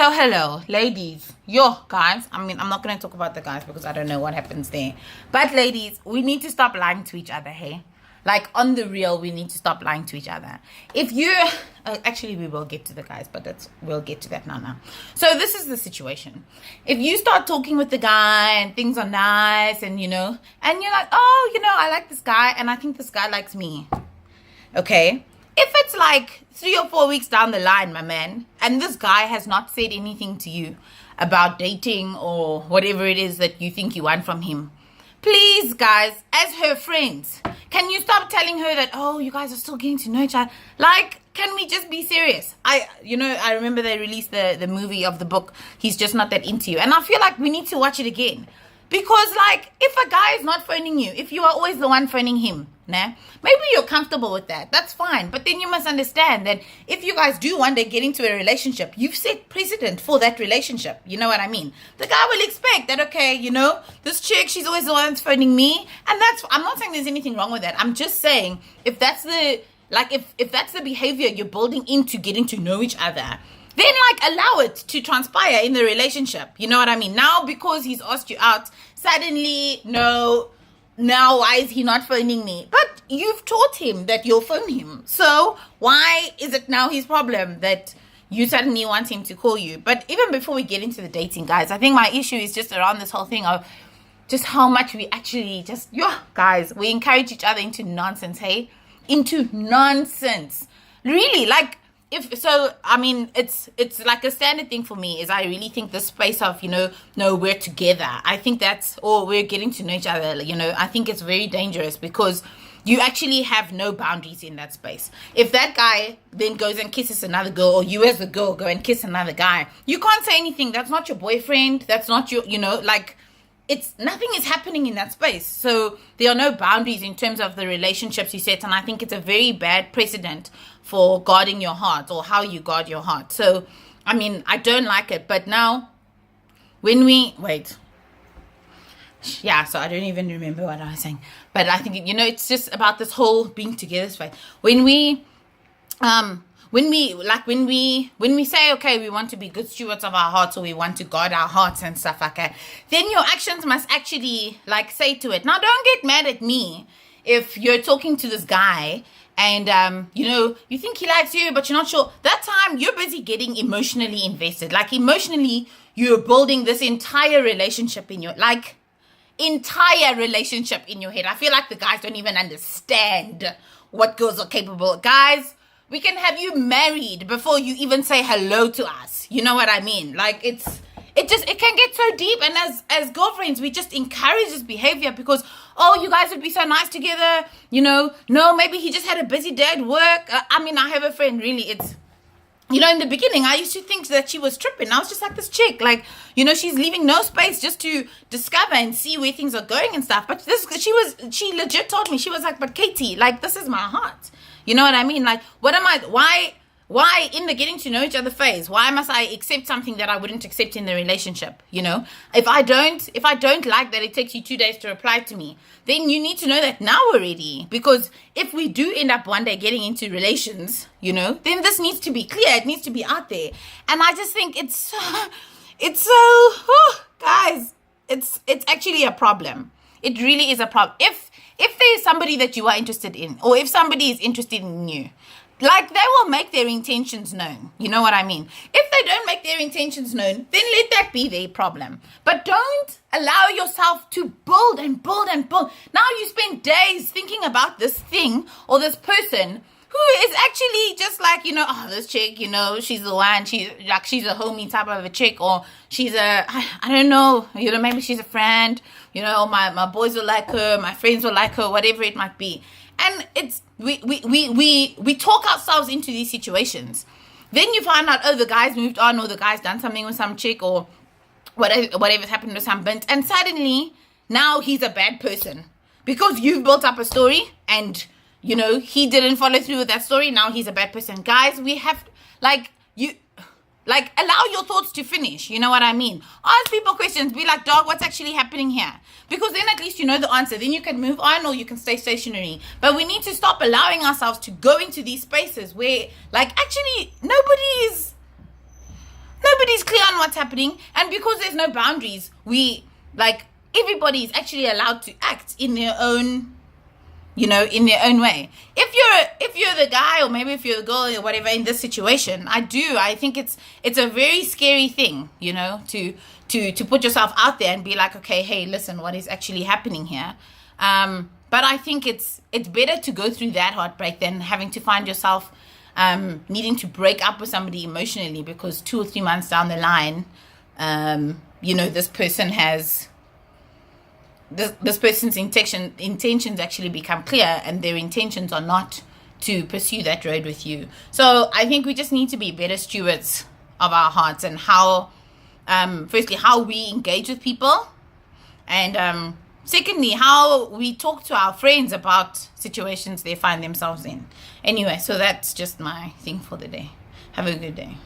So hello, ladies. Yo, guys. I mean, I'm not gonna talk about the guys because I don't know what happens there. But ladies, we need to stop lying to each other, hey? Like on the real, we need to stop lying to each other. If you actually, we will get to the guys, but we'll get to that now. So this is the situation. If you start talking with the guy and things are nice, and and you're like, oh, I like this guy, and I think this guy likes me. Okay. If it's like 3 or 4 weeks down the line, my man, and this guy has not said anything to you about dating or whatever it is that you think you want from him, please, guys, as her friends, can you stop telling her that, oh, you guys are still getting to know each other? Like, can we just be serious? I remember they released the movie of the book, He's Just Not That Into You. And I feel like we need to watch it again. Because, like, if a guy is not phoning you, if you are always the one phoning him, maybe you're comfortable with that. That's fine. But then you must understand that if you guys do one day get into a relationship, you've set precedent for that relationship. You know what I mean? The guy will expect that, okay, this chick, she's always the one phoning me. And I'm not saying there's anything wrong with that. I'm just saying if that's if that's the behavior you're building into getting to know each other, then allow it to transpire in the relationship. You know what I mean? Now, because he's asked you out, suddenly, no, now why is he not phoning me? But you've taught him that you'll phone him. So why is it now his problem that you suddenly want him to call you? But even before we get into the dating, guys, I think my issue is just around this whole thing of just how much we actually guys, we encourage each other into nonsense, hey? Into nonsense. Really, it's like a standard thing for me is I really think the space of, no, we're together. I think we're getting to know each other, I think it's very dangerous because you actually have no boundaries in that space. If that guy then goes and kisses another girl, or you as the girl go and kiss another guy, you can't say anything. That's not your boyfriend. That's not your, nothing is happening in that space. So there are no boundaries in terms of the relationships you set. And I think it's a very bad precedent for guarding your heart or how you guard your heart. So, I don't like it. But now, so I don't even remember what I was saying. But I think, it's just about this whole being together space. When we say, okay, we want to be good stewards of our hearts, or we want to guard our hearts and stuff like that, then your actions must actually say to it. Now, don't get mad at me if you're talking to this guy and, you think he likes you, but you're not sure. That time you're busy getting emotionally invested. Emotionally, you're building this entire relationship in your, entire relationship in your head. I feel like the guys don't even understand what girls are capable of. Guys, we can have you married before you even say hello to us. You know what I mean? It can get so deep. And as girlfriends, we just encourage this behavior because, oh, you guys would be so nice together. No, maybe he just had a busy day at work. I have a friend, really, it's, in the beginning, I used to think that she was tripping. I was just like, this chick, she's leaving no space just to discover and see where things are going and stuff. But she legit told me, she was like, but Katie, this is my heart. You know what I mean? Why in the getting to know each other phase, why must I accept something that I wouldn't accept in the relationship? If I don't like that it takes you 2 days to reply to me, then you need to know that now already. Because if we do end up one day getting into relations, then this needs to be clear. It needs to be out there. And I just think guys, it's actually a problem. It really is a problem. If there's somebody that you are interested in, or if somebody is interested in you, they will make their intentions known. You know what I mean? If they don't make their intentions known, then let that be their problem. But don't allow yourself to build and build and build. Now you spend days thinking about this thing or this person who is actually just this chick, she's the one, she's a homie type of a chick, or she's I don't know, maybe she's a friend, my boys will like her, my friends will like her, whatever it might be. And it's, we talk ourselves into these situations. Then you find out, oh, the guy's moved on, or the guy's done something with some chick, or whatever's happened with some bint, and suddenly, now he's a bad person. Because you've built up a story, and he didn't follow through with that story. Now he's a bad person. Guys, we have, allow your thoughts to finish. You know what I mean? Ask people questions. Be like, dog, what's actually happening here? Because then at least you know the answer. Then you can move on, or you can stay stationary. But we need to stop allowing ourselves to go into these spaces where, actually, nobody nobody's clear on what's happening, and because there's no boundaries, everybody is actually allowed to act in their own, in their own way. If you're the guy, or maybe if you're the girl or whatever in this situation, I think it's a very scary thing, to put yourself out there and be like, okay, hey, listen, what is actually happening here? But I think it's better to go through that heartbreak than having to find yourself needing to break up with somebody emotionally because 2 or 3 months down the line, this person has this person's intentions actually become clear, and their intentions are not to pursue that road with you. So I think we just need to be better stewards of our hearts and how, firstly, how we engage with people, and secondly, how we talk to our friends about situations they find themselves in. Anyway, so that's just my thing for the day. Have a good day.